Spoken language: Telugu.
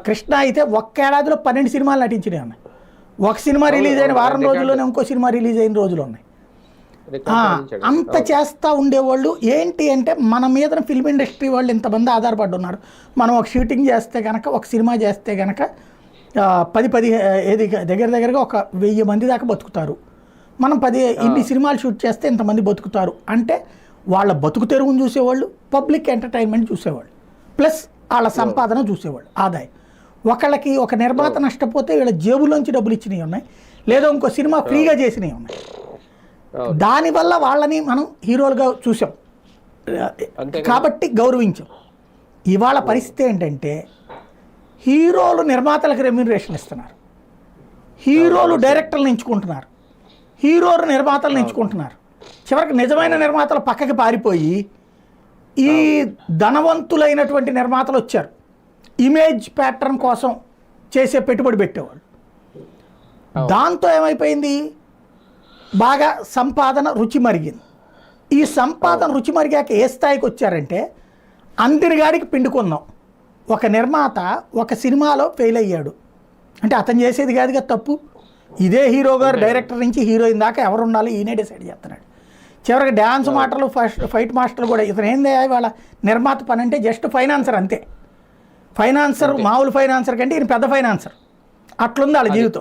కృష్ణ అయితే ఒక్క ఏడాదిలో 12 సినిమాలు నటించినవి ఉన్నాయి. ఒక సినిమా రిలీజ్ అయిన వారం రోజుల్లోనే ఇంకో సినిమా రిలీజ్ అయిన రోజులు ఉన్నాయి. అంత చేస్తూ ఉండేవాళ్ళు. ఏంటి అంటే మన మీద ఫిల్మ్ ఇండస్ట్రీ వాళ్ళు ఇంతమంది ఆధారపడి ఉన్నారు. మనం ఒక షూటింగ్ చేస్తే కనుక, ఒక సినిమా చేస్తే కనుక 10 ఏది దగ్గరగా ఒక 1000 మంది దాకా బతుకుతారు. మనం ఇన్ని సినిమాలు షూట్ చేస్తే ఇంతమంది బతుకుతారు అంటే వాళ్ళ బతుకు తెరుగును చూసేవాళ్ళు, పబ్లిక్ ఎంటర్టైన్మెంట్ చూసేవాళ్ళు, ప్లస్ వాళ్ళ సంపాదన చూసేవాళ్ళు, ఆదాయం. ఒకళ్ళకి ఒక నిర్మాత నష్టపోతే వీళ్ళ జేబులోంచి డబ్బులు ఇచ్చినవి ఉన్నాయి, లేదా ఇంకో సినిమా ఫ్రీగా చేసినవి ఉన్నాయి. దానివల్ల వాళ్ళని మనం హీరోలుగా చూసాం కాబట్టి గౌరవించాం. ఇవాళ పరిస్థితి ఏంటంటే హీరోలు నిర్మాతలకు రెమ్యూనరేషన్ ఇస్తున్నారు, హీరోలు డైరెక్టర్లను ఎంచుకుంటున్నారు, హీరోలు నిర్మాతలను ఎంచుకుంటున్నారు. చివరికి నిజమైన నిర్మాతలు పక్కకి పారిపోయి ఈ ధనవంతులైనటువంటి నిర్మాతలు వచ్చారు. ఇమేజ్ ప్యాటర్న్ కోసం చేసే పెట్టుబడి పెట్టేవాళ్ళు. దాంతో ఏమైపోయింది, బాగా సంపాదన రుచి మరిగింది. ఈ సంపాదన రుచి మరిగాక ఏ స్థాయికి వచ్చారంటే అందరిగాడికి పిండుకున్నాం. ఒక నిర్మాత ఒక సినిమాలో ఫెయిల్ అయ్యాడు అంటే అతను చేసేది కాదుగా తప్పు. ఇదే హీరో గారు డైరెక్టర్ నుంచి హీరోయిన్ దాకా ఎవరు ఉండాలి ఈయనే డిసైడ్ చేస్తున్నాడు. చివరికి డ్యాన్స్ మాటలు, ఫైట్ మాస్టర్లు కూడా ఇతను ఏంది వాళ్ళ నిర్మాత పని అంటే జస్ట్ ఫైనాన్సర్ అంతే. ఫైనాన్సర్ మామూలు ఫైనాన్సర్ కంటే ఈయన పెద్ద ఫైనాన్సర్. అట్లుంది వాళ్ళ జీవితం.